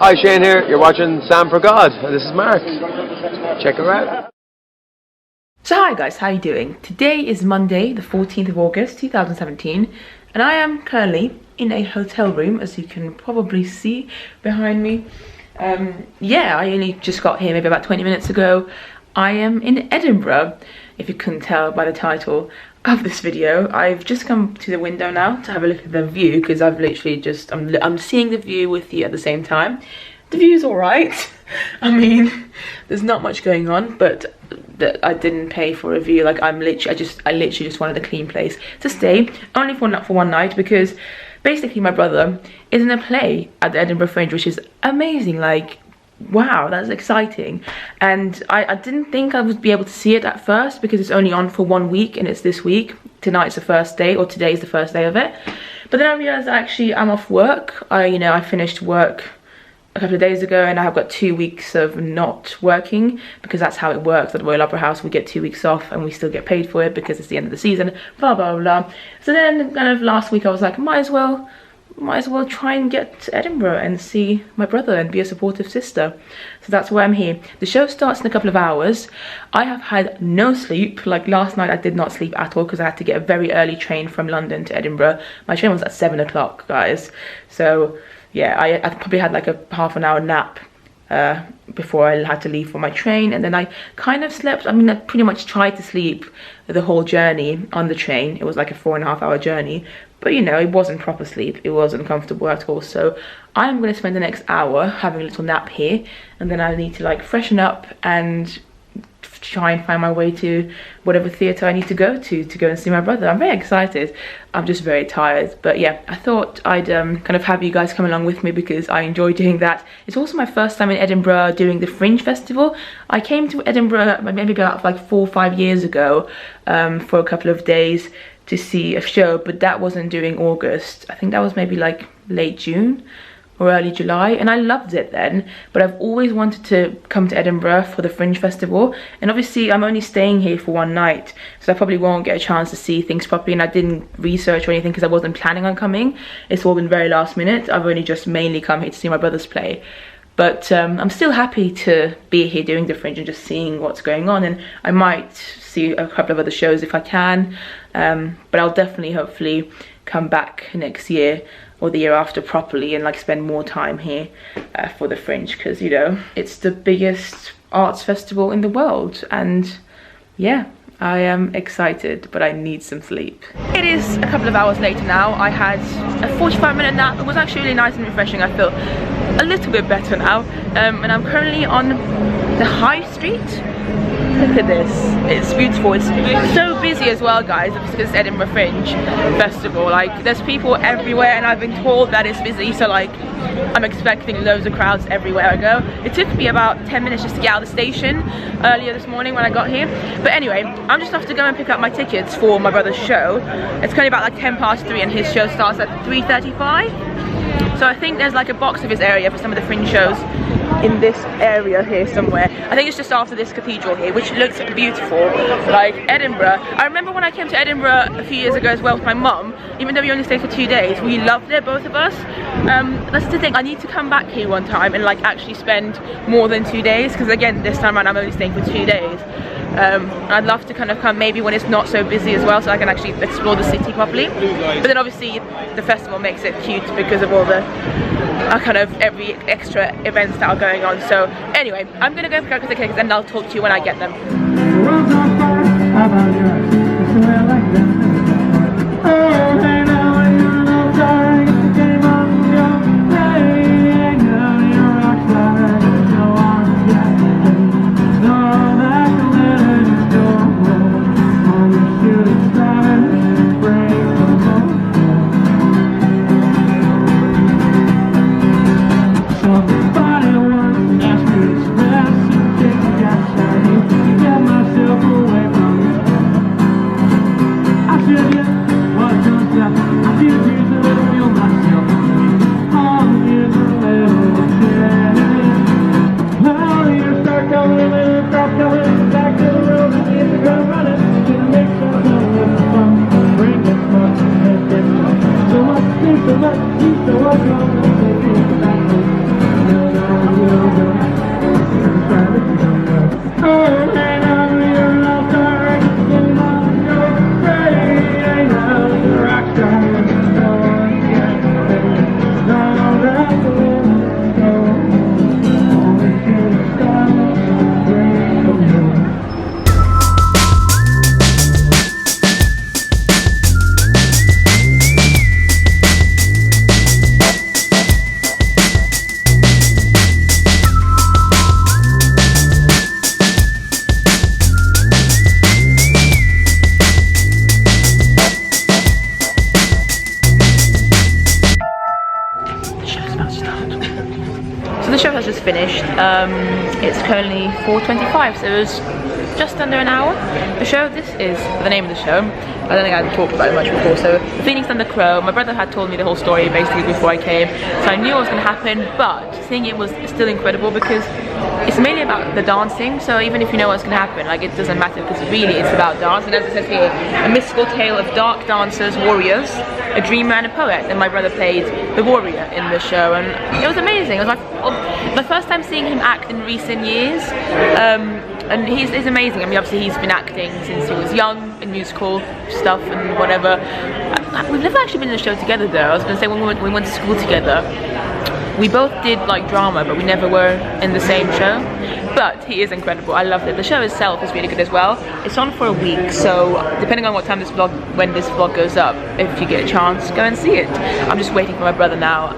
Hi, Shane here. You're watching Sam for God, and this is Mark. Check her out. So hi guys, how are you doing? Today is Monday, the 14th of August 2017, and I am currently in a hotel room, as you can probably see behind me. Yeah, I only just got here maybe about 20 minutes ago. I am in Edinburgh, if you couldn't tell by the title of this video. I've just come to the window now to have a look at the view, because I've literally just, I'm seeing the view with you at the same time. The view's alright. I mean, there's not much going on, but I didn't pay for a view. Like, I literally just wanted a clean place to stay, only for one night, because basically my brother is in a play at the Edinburgh Fringe, which is amazing. Like, wow, that's exciting. And I didn't think I would be able to see it at first, because it's only on for 1 week, and it's this week. Tonight's the first day, or today's the first day of it. But then I realized actually I'm off work. I finished work a couple of days ago, and I have got 2 weeks of not working, because that's how it works at the Royal Opera House. We get 2 weeks off and we still get paid for it because it's the end of the season, blah blah blah. So then kind of last week I was like, might as well try and get to Edinburgh and see my brother and be a supportive sister. So that's why I'm here. The show starts in a couple of hours. I have had no sleep. Like, last night I did not sleep at all, because I had to get a very early train from London to Edinburgh. My train was at 7 o'clock, guys. So yeah, I probably had like a half an hour nap before I had to leave for my train, and then I kind of slept. I mean, I pretty much tried to sleep the whole journey on the train. It was like a 4.5 hour journey, but you know, it wasn't proper sleep. It wasn't comfortable at all. So I'm going to spend the next hour having a little nap here, and then I need to like freshen up and try and find my way to whatever theatre I need to go and see my brother. I'm very excited. I'm just very tired, but yeah, I thought I'd kind of have you guys come along with me, because I enjoy doing that. It's also my first time in Edinburgh doing the Fringe Festival. I came to Edinburgh maybe about like 4 or 5 years ago for a couple of days to see a show, but that wasn't during August. I think that was maybe like late June or early July, and I loved it then. But I've always wanted to come to Edinburgh for the Fringe Festival, and obviously I'm only staying here for 1 night, so I probably won't get a chance to see things properly, and I didn't research or anything because I wasn't planning on coming. It's all been very last minute. I've only just mainly come here to see my brother's play. But I'm still happy to be here doing the Fringe and just seeing what's going on, and I might see a couple of other shows if I can, but I'll definitely hopefully come back next year or the year after properly and like spend more time here for the Fringe, because you know, it's the biggest arts festival in the world. And yeah, I am excited, but I need some sleep. It is a couple of hours later now. I had a 45-minute nap. It was actually really nice and refreshing. I feel a little bit better now, and I'm currently on the High Street. Look at this, it's beautiful. It's so busy as well, guys, because it's Edinburgh Fringe Festival. Like, there's people everywhere, and I've been told that it's busy, so like, I'm expecting loads of crowds everywhere I go. It took me about 10 minutes just to get out of the station earlier this morning when I got here. But anyway, I'm just off to go and pick up my tickets for my brother's show. It's currently about like 3:10, and his show starts at 3:35. So I think there's like a box office area for some of the Fringe shows in this area here somewhere. I think it's just after this cathedral here, which looks beautiful. Like, Edinburgh, I remember when I came to Edinburgh a few years ago as well with my mum, even though we only stayed for 2 days, we loved it, both of us. That's the thing, I need to come back here one time and like actually spend more than 2 days, because again, this time around I'm only staying for 2 days. I'd love to kind of come maybe when it's not so busy as well, so I can actually explore the city properly. But then obviously the festival makes it cute because of all the kind of every extra events that are going on. So anyway, I'm gonna go pick up the tickets and I'll talk to you when I get them. show has just finished. It's currently 4:25, so it was just under an hour. The show, this is the name of the show. I don't think I talked about it much before. So Phoenix and the Crow. My brother had told me the whole story basically before I came, so I knew what was going to happen. But seeing it was still incredible because it's mainly about the dancing. So even if you know what's going to happen, like it doesn't matter because really it's about dance. And as it says here, a mystical tale of dark dancers, warriors, a dreamer and a poet. And my brother played the warrior in the show, and it was amazing. It was my first time seeing him act in recent years. And he's amazing. I mean, obviously he's been acting since he was young in musical stuff and whatever. We've never actually been in a show together though. I was going to say when we went to school together, we both did like drama, but we never were in the same show. But he is incredible. I loved it. The show itself is really good as well. It's on for a week, so depending on what time when this vlog goes up, if you get a chance, go and see it. I'm just waiting for my brother now.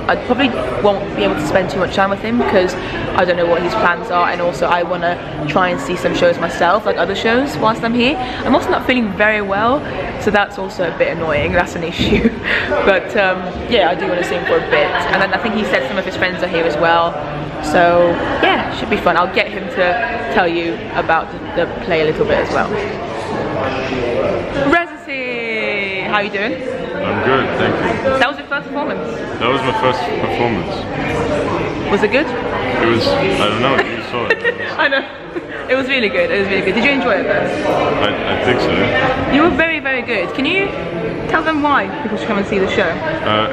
I probably won't be able to spend too much time with him because I don't know what his plans are, and also I want to try and see some shows myself, like other shows, whilst I'm here. I'm also not feeling very well, so that's also a bit annoying. That's an issue. But yeah, I do want to see him for a bit. And then I think he said some of his friends are here as well. So yeah, should be fun. I'll get him to tell you about the play a little bit as well. Residency! How are you doing? I'm good, thank you. That was your first performance? That was my first performance. Was it good? It was, I don't know, you saw it. I know. It was really good, it was really good. Did you enjoy it though? I think so. You were very, very good. Can you tell them why people should come and see the show?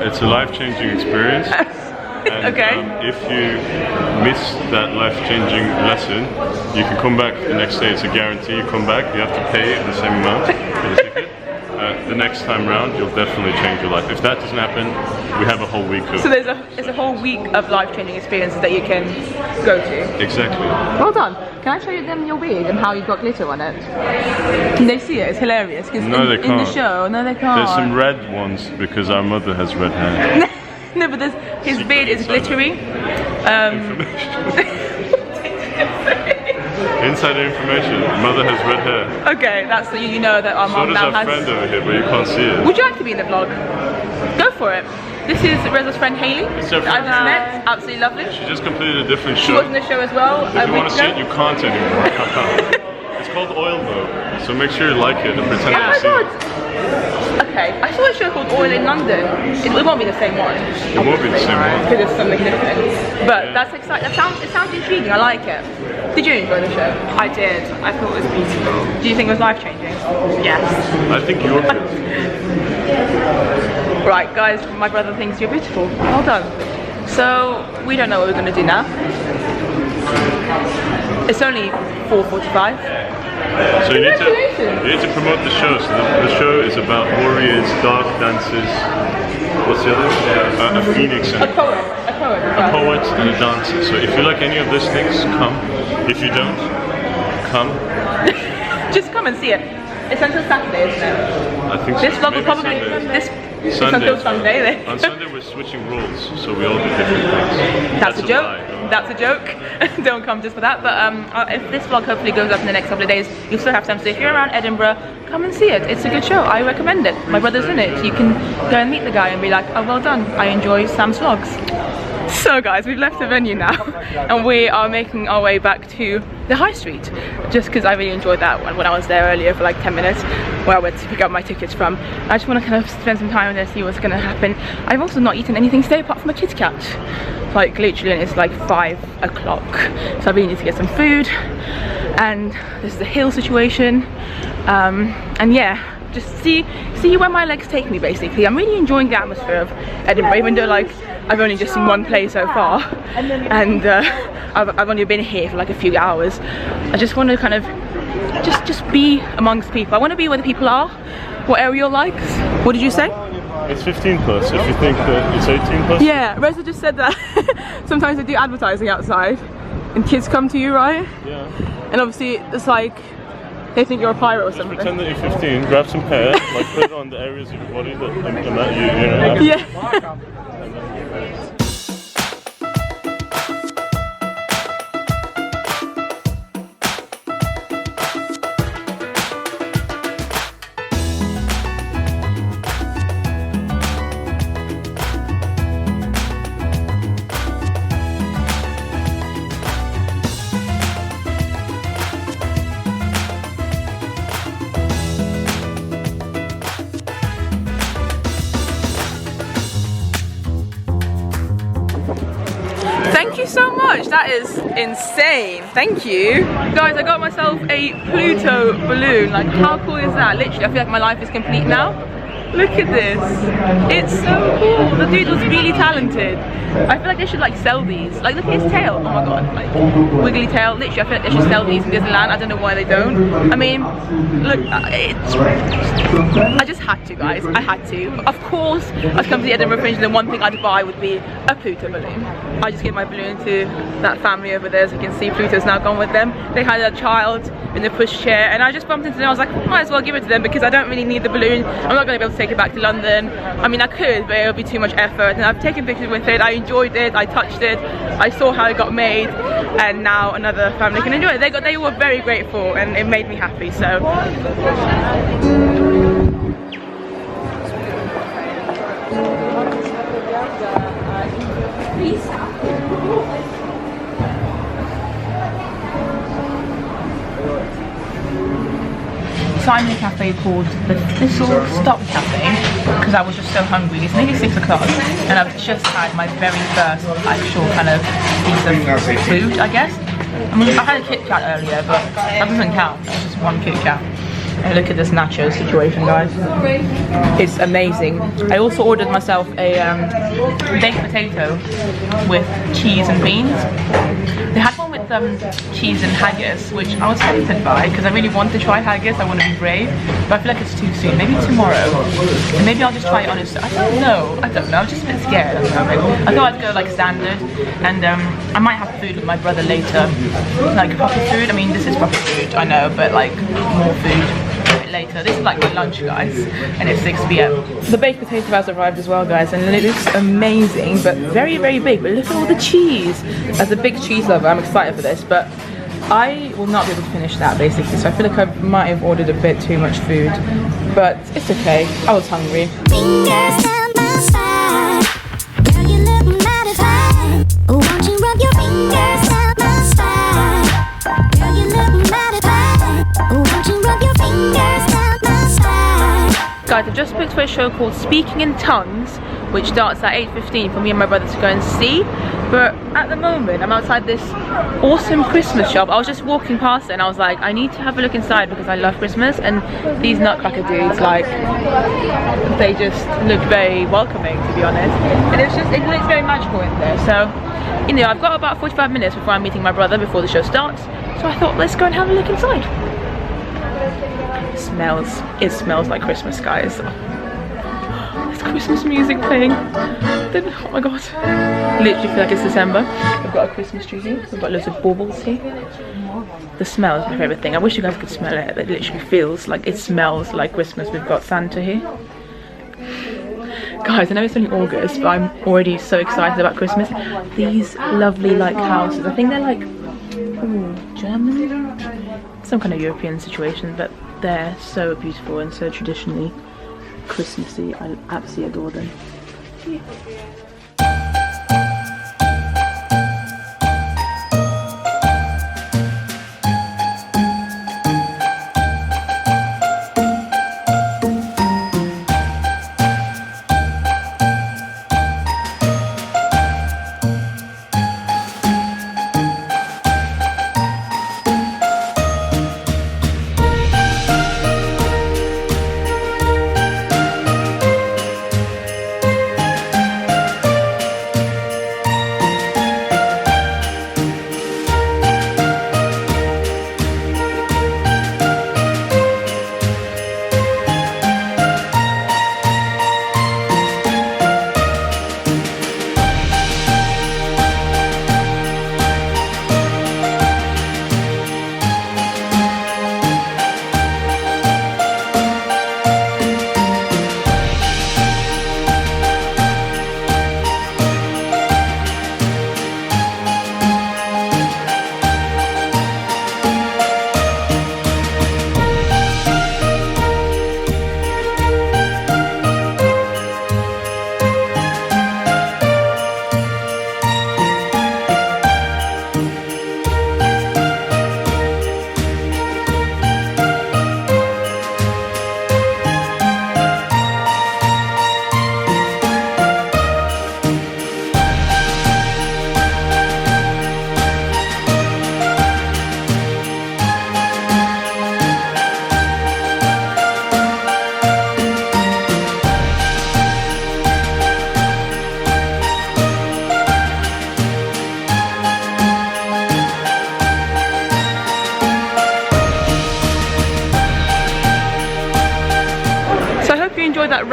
It's a life-changing experience. And, okay. If you miss that life-changing lesson, you can come back the next day. It's a guarantee. You come back, you have to pay the same amount for the ticket. The next time round, you'll definitely change your life. If that doesn't happen, we have a whole week of... So there's a whole week of life-changing experiences that you can go to? Exactly. Well done. Can I show you them your wig and how you've got glitter on it? Can they see it? It's hilarious. No, they can't. In the show, no they can't. There's some red ones because our mother has red hair. No, but his beard is glittery. Insider information. Mother has red hair. Okay, that's you know that our So mom does now our has. friend over here, but you can't see it. Would you like to be in the vlog? Go for it. This is Reza's friend Hayley. It's her I've friend. just met. Absolutely lovely. She just completed a different show. She was in the show as well. If you want to see it, you can't anymore. It's called Oil though, so make sure you like it and pretend Oh that my you see god! it. Okay, I saw a show called Oil in London. It won't be the same one. It won't be the same one. Because it's something different. But Yeah. that's exciting. It sounds intriguing. I like it. Did you enjoy the show? I did. I thought it was beautiful. Do you think it was life changing? Yes. I think you're good. Right, guys, my brother thinks you're beautiful. Well done. So we don't know what we're going to do now. It's only 4:45. So you need to promote the show. So the show is about warriors, dark dancers. What's the other? A phoenix and A poet. a poet and a dancer. So if you like any of those things, come. If you don't, come. Just come and see it. It's until Saturday, isn't it? I think so. This vlog will Maybe probably Sunday. it's until Sunday. Then. On Sunday we're switching roles, so we all do different things. That's a joke. lie. That's a joke. Don't come just for that. But if this vlog hopefully goes up in the next couple of days, you'll still have time. So if you're around Edinburgh, come and see it. It's a good show. I recommend it. My brother's in it. You can go and meet the guy and be like, oh, well done. I enjoy Sam's vlogs. So guys, we've left the venue now and we are making our way back to the high street just because I really enjoyed that one when I was there earlier for like 10 minutes where I went to pick up my tickets from. I just want to kind of spend some time there, see what's going to happen. I've also not eaten anything today apart from a Kit Kat, like literally, and it's like 5 o'clock, so I really need to get some food. And this is the hill situation, and yeah, just see where my legs take me basically. I'm really enjoying the atmosphere of Edinburgh, even though like I've only just seen one play so far, and I've only been here for like a few hours. I just want to kind of just be amongst people. I want to be where the people are, what Ariel likes. What did you say? It's 15 plus. If you think that it's 18 plus. Yeah, Reza just said that sometimes they do advertising outside and kids come to you, right? Yeah. And obviously it's like they think you're a pirate or something. Pretend that you're 15, grab some hair, like put it on the areas of your body that you know. Yeah. you so much. That is insane. Thank you. Guys, I got myself a Pluto balloon. Like, how cool is that? Literally, I feel like my life is complete now. Look at this. It's so cool. The dude was really talented. I feel like they should like sell these. Like, look at his tail. Oh my god. Like, wiggly tail. Literally, I feel like they should sell these in Disneyland. I don't know why they don't. I mean, look, I just had to, guys. I had to. Of course, I'd come to the Edinburgh Fringe and the one thing I'd buy would be a Pluto balloon. I just gave my balloon to that family over there. As you can see, Pluto's now gone with them. They had a child in the pushchair and I just bumped into them. I was like, might as well give it to them because I don't really need the balloon. I'm not going to be able to take it back to London. I mean, I could, but it would be too much effort. And I've taken pictures with it. I enjoyed it. I touched it. I saw how it got made, and now another family can enjoy it. They were very grateful, and it made me happy. So. So I'm in a cafe called the Thistle Stop Cafe because I was just so hungry. It's nearly 6 o'clock and I've just had my very first actual kind of piece of food, I guess. I mean, I had a Kit Kat earlier, but that doesn't count. That was just one Kit Kat. And look at this nacho situation, guys. It's amazing. I also ordered myself a baked potato with cheese and beans. They had one with cheese and haggis, which I was tempted by because I really want to try haggis. I want to be brave, but I feel like it's too soon. Maybe tomorrow, and maybe I'll just try it on its. I don't know. I'm just a bit scared at the moment. I thought I'd go like standard, and I might have food with my brother later, like proper food. I mean, this is proper food, I know, but like more food later. This is like my lunch, guys, and it's 6 p.m. The baked potato has arrived as well, guys, and it looks amazing, but very, very big. But look at all the cheese. As a big cheese lover, I'm excited for this, but I will not be able to finish that, basically. So I feel like I might have ordered a bit too much food, but it's okay. I was hungry. Fingers down my spine. Girl, you look mighty fine. Won't you rub your fingers down my spine? Girl, you look mighty fine. Won't you rub your fingers down my spine? Guys, I've just booked for a show called Speaking in Tongues, which starts at 8:15 for me and my brother to go and see. But at the moment, I'm outside this awesome Christmas shop. I was just walking past it and I was like, I need to have a look inside because I love Christmas, and these nutcracker dudes, like, they just look very welcoming, to be honest. And it looks very magical in there. So, you know, I've got about 45 minutes before I'm meeting my brother before the show starts. So I thought, let's go and have a look inside. It smells like Christmas, guys. There's Christmas music playing. Oh my god. Literally feel like it's December. We've got a Christmas tree here. We've got loads of baubles here. The smell is my favourite thing. I wish you guys could smell it. It literally feels like it smells like Christmas. We've got Santa here. Guys, I know it's only August, but I'm already so excited about Christmas. These lovely like houses. I think they're like German? Some kind of European situation, but they're so beautiful and so traditionally Christmassy. I absolutely adore them. Yeah.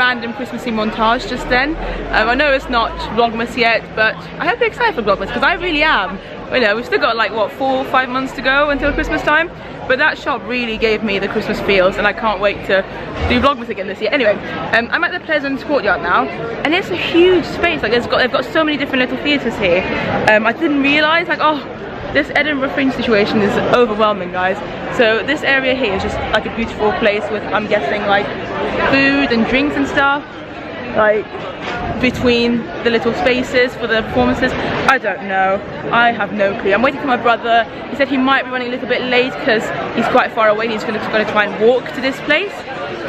random Christmassy montage just then. I know it's not Vlogmas yet, but I hope you're excited for Vlogmas, because I really am. You know, we've still got like, what, 4 or 5 months to go until Christmas time, but that shop really gave me the Christmas feels, and I can't wait to do Vlogmas again this year. Anyway, I'm at the Pleasance Courtyard now, and it's a huge space. Like, they've got so many different little theatres here. I didn't realise, like, oh, this Edinburgh Fringe situation is overwhelming, guys. So this area here is just like a beautiful place with, I'm guessing, like food and drinks and stuff, like between the little spaces for the performances. I don't know, I have no clue. I'm waiting for my brother. He said he might be running a little bit late because he's quite far away. He's going to try and walk to this place.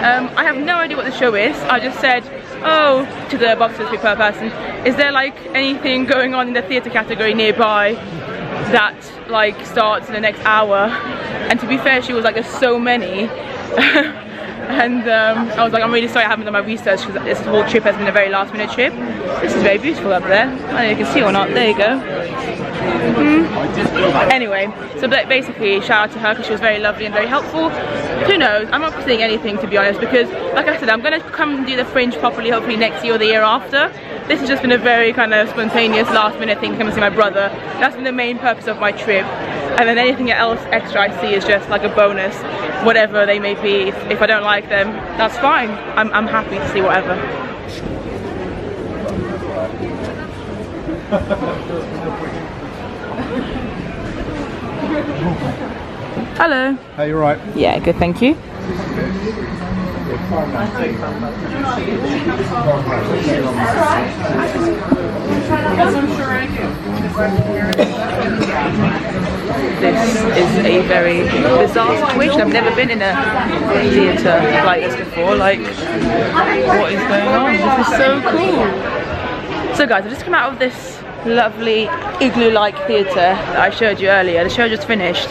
I have no idea what the show is. I just said, oh, to the boxers per person, is there like anything going on in the theatre category nearby that like starts in the next hour? And to be fair, she was like, there's so many. And I was like, I'm really sorry I haven't done my research, because this whole trip has been a very last minute trip. This is very beautiful up there. I don't know if you can see or not. There you go. Anyway, so basically shout out to her because she was very lovely and very helpful. Who knows, I'm not seeing anything, to be honest, because like I said, I'm going to come and do the Fringe properly hopefully next year or the year after. This has just been a very kind of spontaneous last minute thing to come and see my brother. That's been the main purpose of my trip, and then anything else extra I see is just like a bonus, whatever they may be. If I don't like them, that's fine. I'm happy to see whatever. Hello. Hey, you right? Yeah, good, thank you. This is a very bizarre situation. I've never been in a theatre like this before. Like, what is going on? This is so cool. So guys, I've just come out of this lovely igloo-like theatre that I showed you earlier. The show just finished,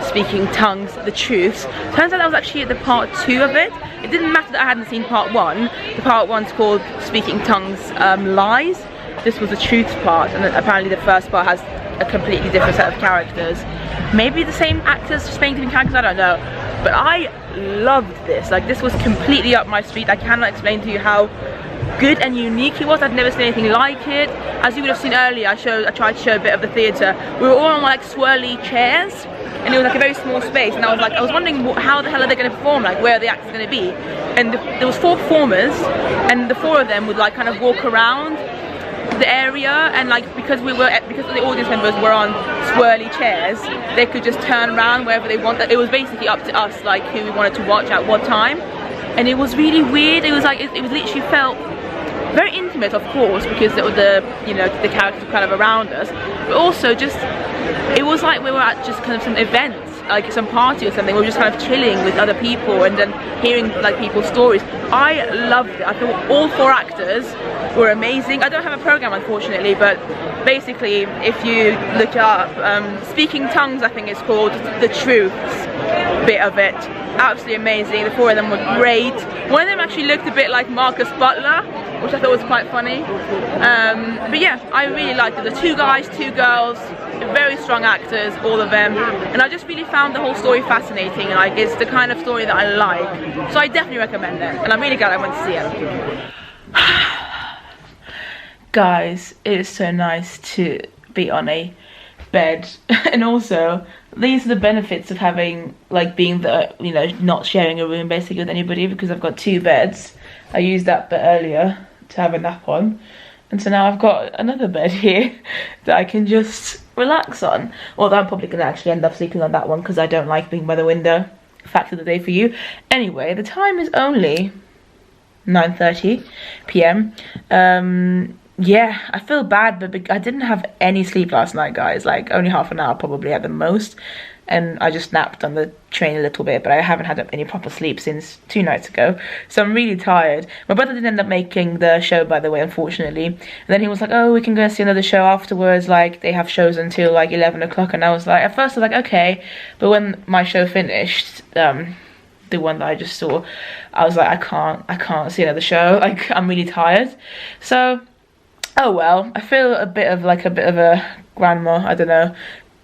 Speaking Tongues, The Truths. Turns out I was actually at the part 2 of it. It didn't matter that I hadn't seen part 1. The part 1's called Speaking Tongues, Lies. This was the Truths part, and apparently the first part has a completely different set of characters. Maybe the same actors just playing different characters, I don't know. But I loved this. Like, this was completely up my street. I cannot explain to you how good and unique it was. I'd never seen anything like it. As you would have seen earlier, I tried to show a bit of the theatre. We were all on like swirly chairs, and it was like a very small space, and I was wondering how the hell are they going to perform, like where are the actors going to be? And there was 4 performers, and the 4 of them would like kind of walk around the area, and like because the audience members were on swirly chairs, they could just turn around wherever they want. It was basically up to us, like who we wanted to watch at what time. And it was really weird. It was like it was literally felt very intimate, of course, because the characters were kind of around us, but also just it was like we were at just kind of some event, like some party or something. We were just kind of chilling with other people and then hearing like people's stories. I loved it. I thought all 4 actors were amazing. I don't have a program, unfortunately, but basically if you look up Speaking Tongues, I think it's called, The Truths bit of it, absolutely amazing. The 4 of them were great. One of them actually looked a bit like Marcus Butler, which I thought was quite funny. But yeah, I really liked it. The 2 guys, 2 girls, very strong actors, all of them, and I just really found the whole story fascinating, and like it's the kind of story that I like, so I definitely recommend it, and I'm really glad I went to see it. Guys, it is so nice to be on a bed, and also these are the benefits of having, like, being the, you know, not sharing a room basically with anybody, because I've got 2 beds. I used that bit earlier to have a nap on, and so now I've got another bed here that I can just relax on. Although I'm probably gonna actually end up sleeping on that one because I don't like being by the window. Fact of the day for you. Anyway, the time is only 9:30 p.m. Yeah, I feel bad, but I didn't have any sleep last night, guys. Like, only half an hour probably at the most, and I just napped on the train a little bit, but I haven't had any proper sleep since 2 nights ago, so I'm really tired. My brother didn't end up making the show, by the way, unfortunately, and then he was like, oh, we can go see another show afterwards, like, they have shows until like 11 o'clock, and I was like, at first I was like, okay, but when my show finished, the one that I just saw, I was like, I can't see another show, like, I'm really tired. So oh well, I feel a bit of a grandma, I don't know,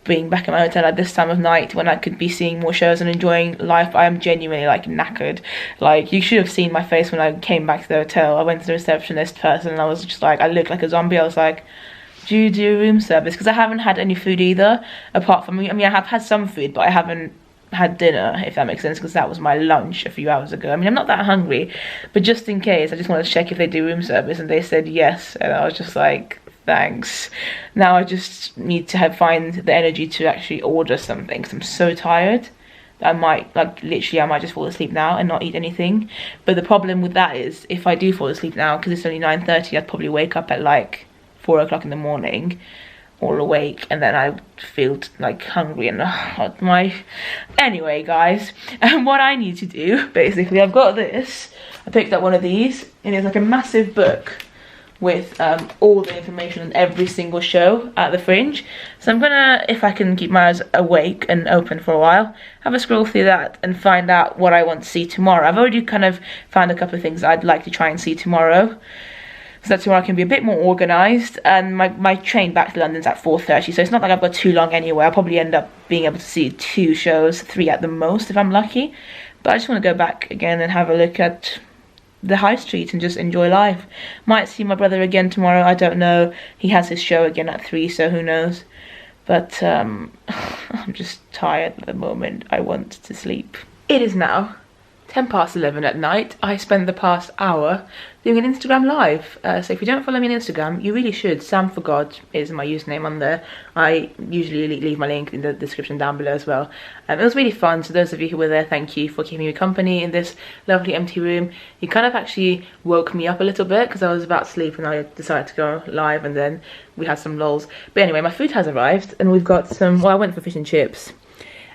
being back at my hotel at this time of night when I could be seeing more shows and enjoying life. I am genuinely like knackered. Like, you should have seen my face when I came back to the hotel. I went to the receptionist person and I was just like, I looked like a zombie. I was like, do you do room service? Because I haven't had any food either, apart from, I mean, I have had some food, but I haven't had dinner, if that makes sense, because that was my lunch a few hours ago. I mean, I'm not that hungry, but just in case, I just wanted to check if they do room service, and they said yes, and I was just like, thanks. Now I just need to find the energy to actually order something, because I'm so tired that I might, like, literally I might just fall asleep now and not eat anything. But the problem with that is, if I do fall asleep now, because it's only 9:30, I'd probably wake up at like 4 o'clock in the morning, all awake, and then I feel like hungry and anyway, guys, what I need to do, basically, I've got this. I picked up one of these, and it's like a massive book with all the information on every single show at the Fringe. So I'm gonna, if I can keep my eyes awake and open for a while, have a scroll through that and find out what I want to see tomorrow. I've already kind of found a couple of things I'd like to try and see tomorrow, so that's where I can be a bit more organised. And my train back to London's at 4:30, so it's not like I've got too long anyway. I'll probably end up being able to see 2 shows, 3 at the most if I'm lucky. But I just want to go back again and have a look at the high street and just enjoy life. Might see my brother again tomorrow, I don't know. He has his show again at 3, so who knows. But I'm just tired at the moment. I want to sleep. It is now 11:10 at night. I spent the past hour doing an Instagram live. So if you don't follow me on Instagram, you really should. Sam for God is my username on there. I usually leave my link in the description down below as well. It was really fun. So those of you who were there, thank you for keeping me company in this lovely empty room. You kind of actually woke me up a little bit because I was about to sleep and I decided to go live, and then we had some lulls. But anyway, my food has arrived and we've got some, well, I went for fish and chips.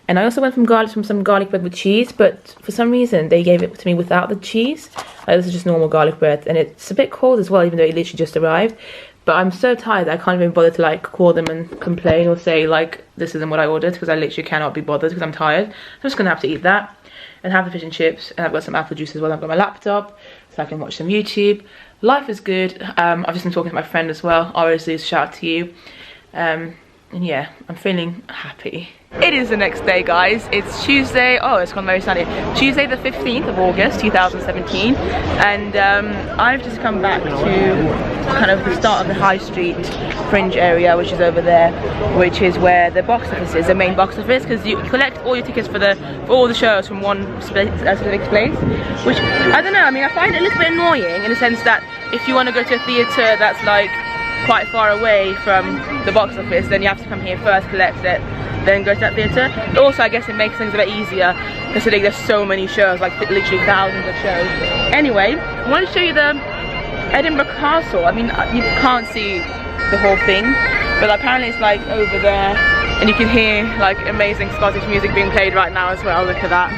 And I also went from some garlic bread with cheese, but for some reason they gave it to me without the cheese. This is just normal garlic bread, and it's a bit cold as well, even though it literally just arrived. But I'm so tired that I can't even bother to like call them and complain or say like this isn't what I ordered, because I literally cannot be bothered because I'm tired. So I'm just gonna have to eat that and have the fish and chips, and I've got some apple juice as well. I've got my laptop so I can watch some YouTube. Life is good. I've just been talking to my friend as well. Obviously, shout out to you. And yeah, I'm feeling happy. It is the next day, guys. It's Tuesday. Oh, it's gone very sunny. Tuesday the 15th of August 2017, and I've just come back to kind of the start of the High Street Fringe area, which is over there, which is where the box office is, the main box office, because you collect all your tickets for all the shows from one specific place, which, I don't know, I mean, I find it a little bit annoying in the sense that if you want to go to a theatre that's like quite far away from the box office, then you have to come here first, collect it, then go to that theatre. But also I guess it makes things a bit easier considering there's so many shows, like literally thousands of shows. Anyway, I want to show you the Edinburgh Castle. I mean, you can't see the whole thing, but apparently it's like over there, and you can hear like amazing Scottish music being played right now as well. Look at that.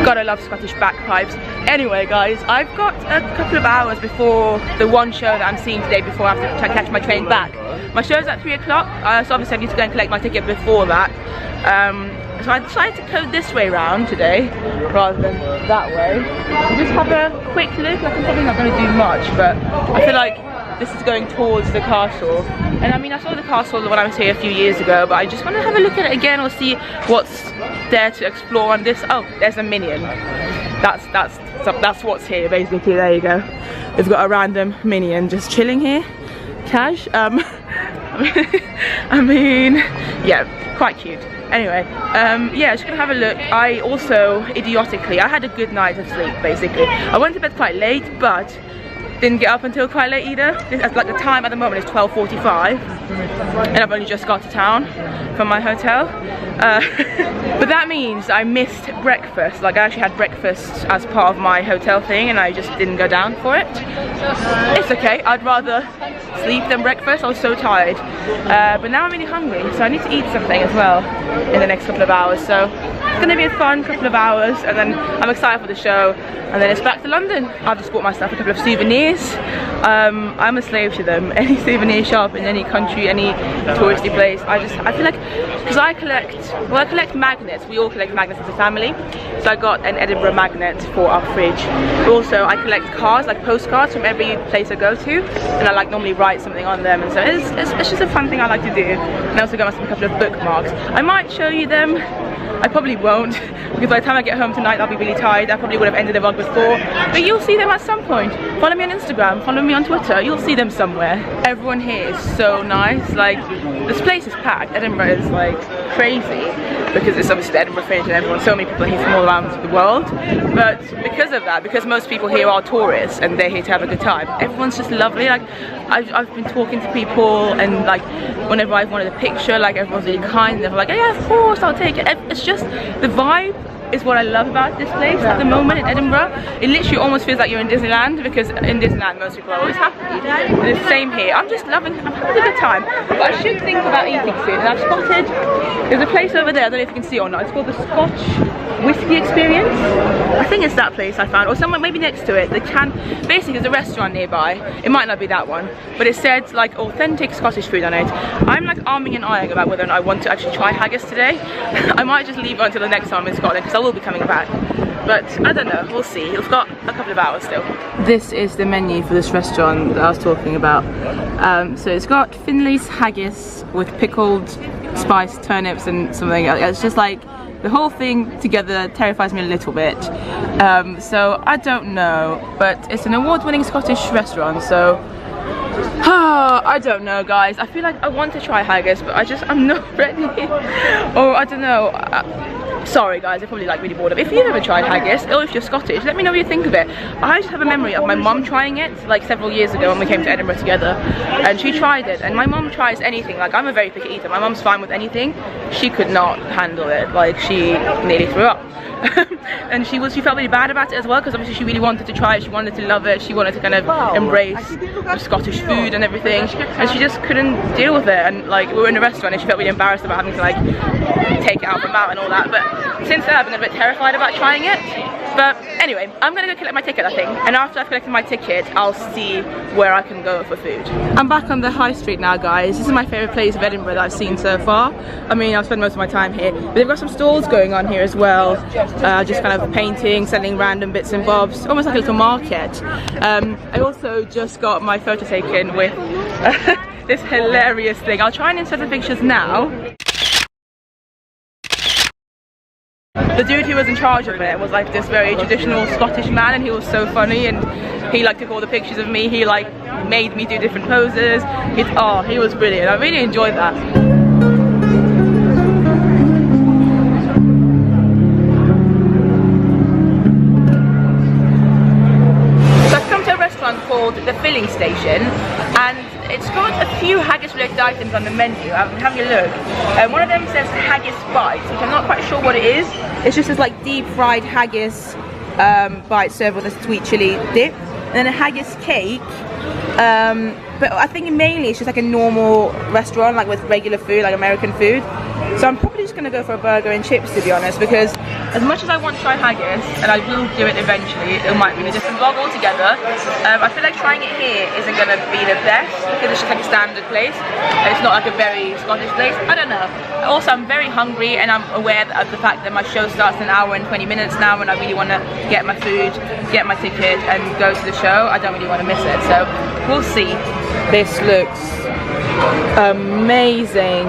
God, I love Scottish bagpipes. Anyway, guys, I've got a couple of hours before the one show that I'm seeing today before I have to catch my train back. My show's at 3 o'clock, so obviously I need to go and collect my ticket before that. So I decided to go this way round today rather than that way. I'll just have a quick look. Like, I'm probably not going to do much, but I feel like this is going towards the castle. And I mean, I saw the castle when I was here a few years ago, but I just want to have a look at it again or see what's there to explore on this. Oh, there's a minion. That's what's here, basically. There you go. We've got a random minion just chilling here. Cash. I mean, yeah, quite cute. Anyway, yeah, just gonna have a look. I also, idiotically, I had a good night of sleep, basically. I went to bed quite late, but didn't get up until quite late either. Like, the time at the moment is 12:45, and I've only just got to town from my hotel. But that means I missed breakfast. Like, I actually had breakfast as part of my hotel thing, and I just didn't go down for it. It's okay. I'd rather sleep than breakfast. I was so tired. But now I'm really hungry, so I need to eat something as well in the next couple of hours. So it's gonna be a fun couple of hours, and then I'm excited for the show, and then it's back to London. I've just bought myself a couple of souvenirs. I'm a slave to them. Any souvenir shop in any country, any touristy place, I feel like, because I collect magnets. We all collect magnets as a family. So I got an Edinburgh magnet for our fridge. Also, I collect cards, like postcards from every place I go to, and I like normally write something on them, and so it's just a fun thing I like to do. And I also got myself a couple of bookmarks. I might show you them. I probably won't, because by the time I get home tonight I'll be really tired. I probably would have ended the vlog before, but you'll see them at some point. Follow me on Instagram, follow me on Twitter, you'll see them somewhere. Everyone here is so nice. Like, this place is packed. Edinburgh is like crazy, because it's obviously the Edinburgh Fringe and so many people are here from all around the world. But because of that, because most people here are tourists and they're here to have a good time, everyone's just lovely. Like, I've been talking to people, and like whenever I've wanted a picture, like everyone's really kind. They're like, yeah, of course, I'll take it. It's just the vibe is what I love about this place at the moment in Edinburgh. It literally almost feels like you're in Disneyland, because in Disneyland most people are always happy. And it's the same here. I'm having a good time. But I should think about eating soon, and I've spotted, there's a place over there, I don't know if you can see it or not, it's called the Scotch Whiskey Experience. I think it's that place I found, or somewhere maybe next to it. Basically there's a restaurant nearby. It might not be that one, but it said like authentic Scottish food on it. I'm like arming and eyeing about whether or not I want to actually try haggis today. I might just leave it until the next time I'm in Scotland, because I will be coming back. But I don't know, we'll see. We've got a couple of hours still. This is the menu for this restaurant that I was talking about. So it's got Finlay's haggis with pickled spiced turnips and something. It's just like, the whole thing together terrifies me a little bit. So I don't know, but it's an award-winning Scottish restaurant, so I don't know, guys. I feel like I want to try haggis, but I'm not ready. Or I don't know. Sorry guys, I'm probably like really bored of it. If you've ever tried haggis, or if you're Scottish, let me know what you think of it. I just have a memory of my mum trying it like several years ago when we came to Edinburgh together, and she tried it. And my mum tries anything. Like, I'm a very picky eater. My mum's fine with anything. She could not handle it. Like, she nearly threw up. And she felt really bad about it as well, because obviously she really wanted to try it. She wanted to love it. She wanted to kind of embrace the Scottish food and everything, and she just couldn't deal with it. And like, we were in a restaurant and she felt really embarrassed about having to like take it out of her mouth and all that. But since then I've been a bit terrified about trying it. But anyway, I'm gonna go collect my ticket, I think, and after I've collected my ticket I'll see where I can go for food. I'm back on the high street now, guys. This is my favourite place of Edinburgh that I've seen so far. I mean, I've spent most of my time here, but they've got some stalls going on here as well, just kind of painting, selling random bits and bobs, almost like a little market. I also just got my photo taken with this hilarious thing. I'll try and insert the pictures now. The dude who was in charge of it was like this very traditional Scottish man, and he was so funny, and he like took all the pictures of me. He like made me do different poses. He was brilliant. I really enjoyed that. So I've come to a restaurant called The Filling Station, and it's got a few haggis related items on the menu. I'm having a look, and one of them says haggis bites, which I'm not quite sure what it is. It's just this like deep fried haggis bite served with a sweet chili dip, and then a haggis cake. But I think mainly it's just like a normal restaurant, like with regular food, like American food. So I'm probably just gonna go for a burger and chips, to be honest, because as much as I want to try haggis, and I will do it eventually, it might be in a different vlog altogether. I feel like trying it here isn't gonna be the best, because it's just like a standard place. It's not like a very Scottish place. I don't know. Also, I'm very hungry, and I'm aware of the fact that my show starts in an hour and 20 minutes now, and I really want to get my food, get my ticket, and go to the show. I don't really want to miss it, so we'll see. This looks amazing.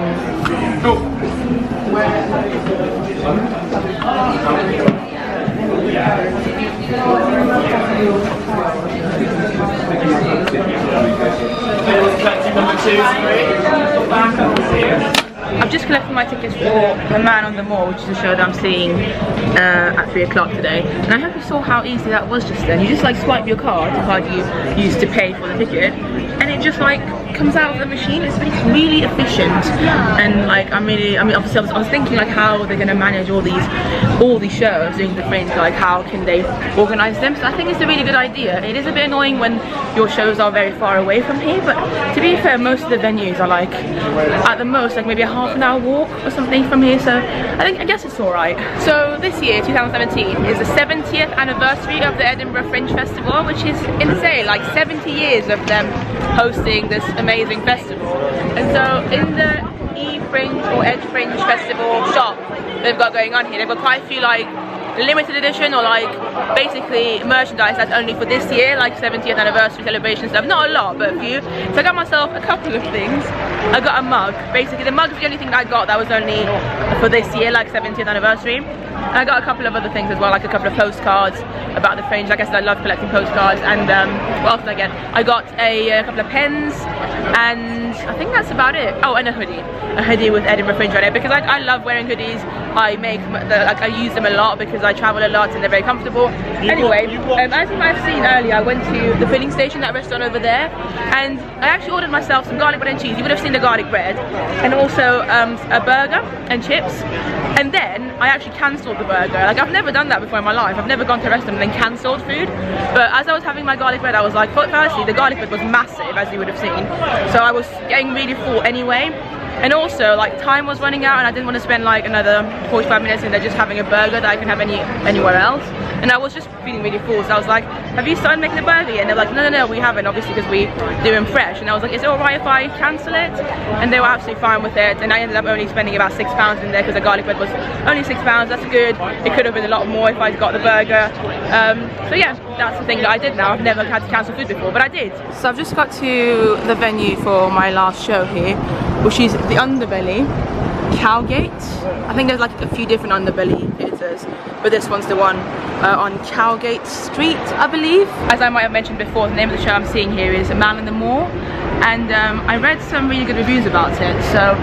I've just collected my tickets for The Man on the Moor, which is a show that I'm seeing at 3 o'clock today. And I hope you saw how easy that was just then. You just like swipe your card, the card you used to pay for the ticket, and it just like comes out of the machine. It's really efficient, and like obviously I was thinking like how they're gonna manage all these shows doing the Fringe, like how can they organize them. So I think it's a really good idea. It is a bit annoying when your shows are very far away from here, but to be fair, most of the venues are like at the most like maybe a half an hour walk or something from here, so I guess it's alright. So this year, 2017, is the 70th anniversary of the Edinburgh Fringe Festival, which is insane, like 70 years of them hosting this amazing festival. And so in the E-Fringe or Edge Fringe Festival shop they've got going on here, they've got quite a few like limited edition or like basically merchandise that's only for this year, like 70th anniversary celebration stuff. Not a lot, but a few. So I got myself a couple of things. I got a mug. Basically the mug's the only thing that I got that was only for this year, like 70th anniversary. And I got a couple of other things as well, like a couple of postcards about the Fringe. Like I said, I love collecting postcards. And what else did I get? I got a couple of pens, and I think that's about it. Oh, and a hoodie with Edinburgh Fringe on it, because I love wearing hoodies. I use them a lot because I travel a lot and they're very comfortable. Anyway, as you might have seen earlier, I went to the filling station, that restaurant over there, and I actually ordered myself some garlic bread and cheese. You would have seen the garlic bread, and also a burger and chips. And then I actually cancelled the burger. Like, I've never done that before in my life. I've never gone to a restaurant and then cancelled food. But as I was having my garlic bread, I was like, firstly, the garlic bread was massive, as you would have seen. So I was getting really full anyway. And also, like, time was running out and I didn't want to spend like another 45 minutes in there just having a burger that I can have anywhere else. And I was just feeling really full, so I was like, have you started making the burger yet? And they're like, no, we haven't, obviously, because we do them fresh. And I was like, is it alright if I cancel it? And they were absolutely fine with it. And I ended up only spending about £6 in there because the garlic bread was only £6. That's good. It could have been a lot more if I'd got the burger. So yeah, that's the thing that I did now. I've never had to cancel food before, but I did. So I've just got to the venue for my last show here, which is the Underbelly, Cowgate. I think there's like a few different Underbelly theatres, but this one's the one on Cowgate Street, I believe. As I might have mentioned before, the name of the show I'm seeing here is Man in the Moor, and I read some really good reviews about it, so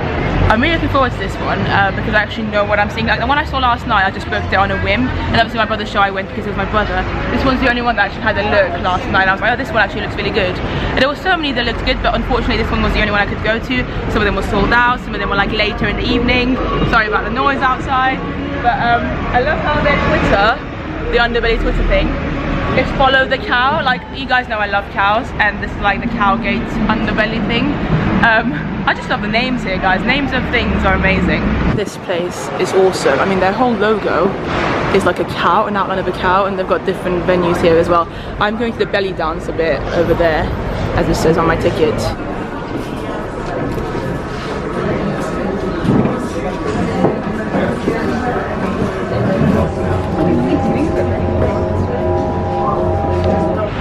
I'm really looking forward to this one because I actually know what I'm seeing. Like the one I saw last night, I just booked it on a whim, and obviously my brother's show I went because it was my brother. This one's the only one that actually had a look last night, and I was like, oh, this one actually looks really good. And there were so many that looked good, but unfortunately this one was the only one I could go to. Some of them were sold out, some of them were like later in the evening. Sorry about the noise outside, but I love how their Twitter, the Underbelly Twitter thing, is follow the cow. Like, you guys know I love cows, and this is like the Cowgate Underbelly thing. I just love the names here, guys. Names of things are amazing. This place is awesome. I mean, their whole logo is like a cow, an outline of a cow, and they've got different venues here as well. I'm going to the belly dance a bit over there, as it says on my ticket.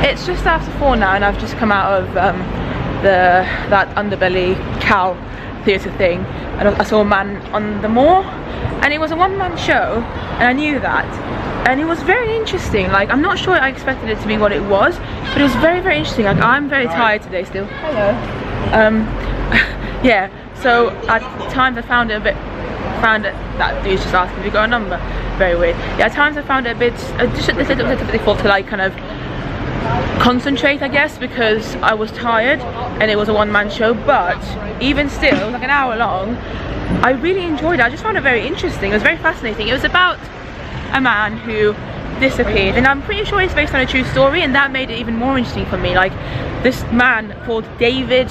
It's just after 4 now, and I've just come out of that Underbelly cow theatre thing, and I saw Man on the Moor, and it was a one-man show, and I knew that, and it was very interesting. Like, I'm not sure I expected it to be what it was, but it was very, very interesting. Like, I'm very tired today still. Hello. Yeah, so at times I found it a bit, that dude's just asking if you got a number. Very weird. Yeah, at times I found it a bit, just a little bit difficult to like kind of concentrate, I guess, because I was tired and it was a one-man show. But even still, it was like an hour long. I really enjoyed it. I just found it very interesting. It was very fascinating. It was about a man who disappeared, and I'm pretty sure it's based on a true story, and that made it even more interesting for me. Like, this man called David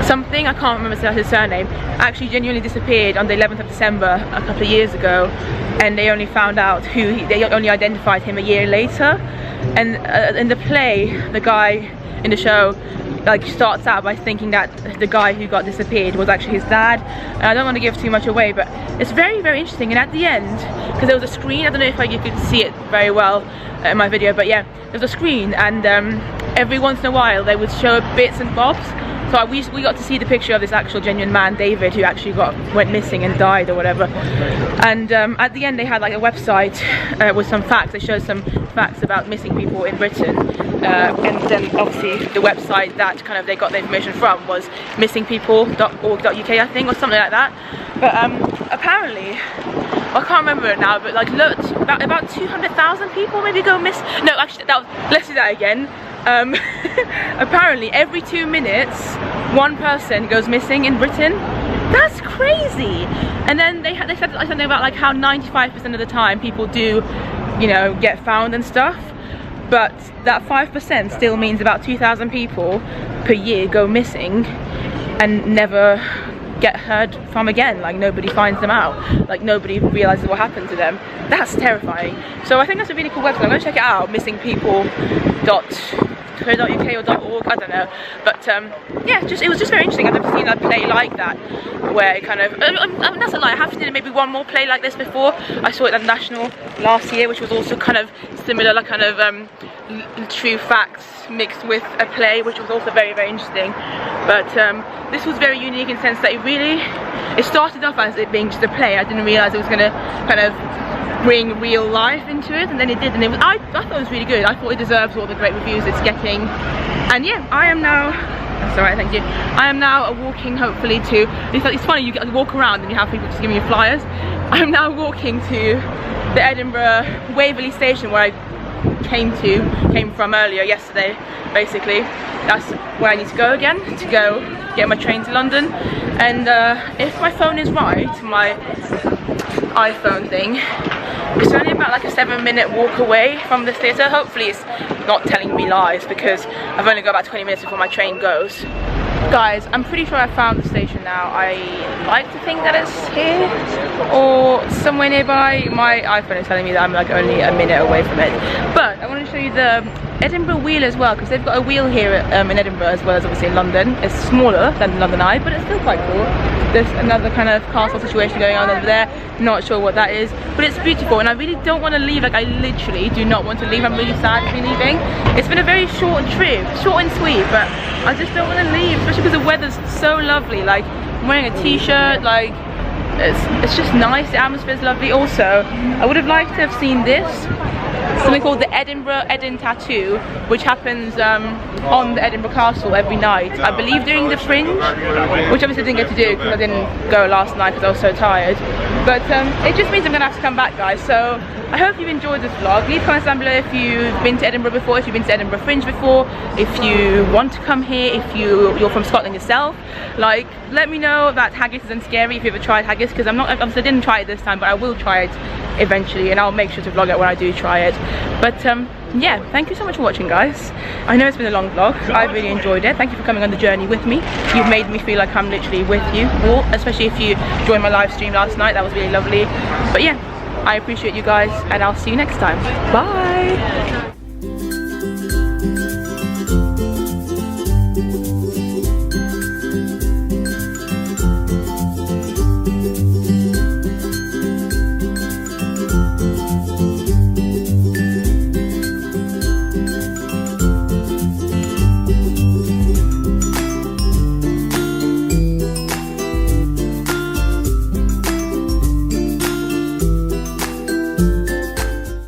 something, I can't remember his surname, actually genuinely disappeared on the 11th of December a couple of years ago, and they only found out they only identified him a year later. And in the play, the guy in the show like starts out by thinking that the guy who got disappeared was actually his dad. And I don't want to give too much away, but it's very, very interesting. And at the end, because there was a screen, I don't know if you could see it very well in my video, but yeah, there's a screen, and every once in a while they would show bits and bobs. So we got to see the picture of this actual genuine man, David, who actually went missing and died or whatever. And at the end they had like a website with some facts. They showed some facts about missing people in Britain. And then obviously the website that kind of they got the information from was missingpeople.org.uk, I think, or something like that. But apparently, I can't remember it now, but like looked, about 200,000 people maybe go miss. No, actually, let's do that again. apparently every 2 minutes one person goes missing in Britain. That's crazy. And then they said something about like how 95% of the time people do, you know, get found and stuff, but that 5% still means about 2,000 people per year go missing and never get heard from again. Like nobody finds them out, like nobody realizes what happened to them. That's terrifying. So I think that's a really cool website. I'm gonna check it out, missingpeople.co.uk or .org, I don't know, but yeah, it was just very interesting. I've never seen a play like that, where it kind of, I mean, that's a lie, I have seen maybe one more play like this before. I saw it at the National last year, which was also kind of similar, like kind of true facts mixed with a play, which was also very, very interesting. But this was very unique in the sense that it started off as it being just a play. I didn't realize it was gonna kind of bring real life into it, and then it did, and I thought it was really good. I thought it deserves all the great reviews it's getting. And yeah, I am now, that's alright, thank you. I am now walking hopefully to, it's funny, you walk around and you have people just giving you flyers. I am now walking to the Edinburgh Waverley station where I came from earlier yesterday, basically. That's where I need to go again to go get my train to London. And if my phone is right, my iPhone thing, it's only about like a 7-minute walk away from the theatre. Hopefully it's not telling me lies, because I've only got about 20 minutes before my train goes. Guys, I'm pretty sure I found the station now. I like to think that it's here or somewhere nearby. My iPhone is telling me that I'm like only a minute away from it. But I want to show you the Edinburgh wheel as well, because they've got a wheel here in Edinburgh as well as obviously in London. It's smaller than the London Eye, but it's still quite cool. There's another kind of castle situation going on over there. Not sure what that is, but it's beautiful, and I really don't want to leave. Like I literally do not want to leave. I'm really sad to be leaving. It's been a very short trip, short and sweet, but I just don't want to leave, especially because the weather's so lovely. Like I'm wearing a t-shirt, like it's just nice. The atmosphere's lovely. Also, I would have liked to have seen this, something called the Edinburgh Tattoo, which happens on the Edinburgh Castle every night, I believe during the Fringe, which obviously I didn't get to do because I didn't go last night because I was so tired. But it just means I'm gonna have to come back, guys. So I hope you've enjoyed this vlog. Leave comments down below if you've been to Edinburgh before, if you've been to Edinburgh Fringe before, if you want to come here, if you're from Scotland yourself. Like, let me know that haggis isn't scary if you ever tried haggis, because obviously I didn't try it this time, but I will try it eventually, and I'll make sure to vlog it when I do try it. But yeah, thank you so much for watching, guys. I know it's been a long vlog. I've really enjoyed it. Thank you for coming on the journey with me. You've made me feel like I'm literally with you, or especially if you joined my live stream last night. That was really lovely. But yeah, I appreciate you guys, and I'll see you next time. Bye.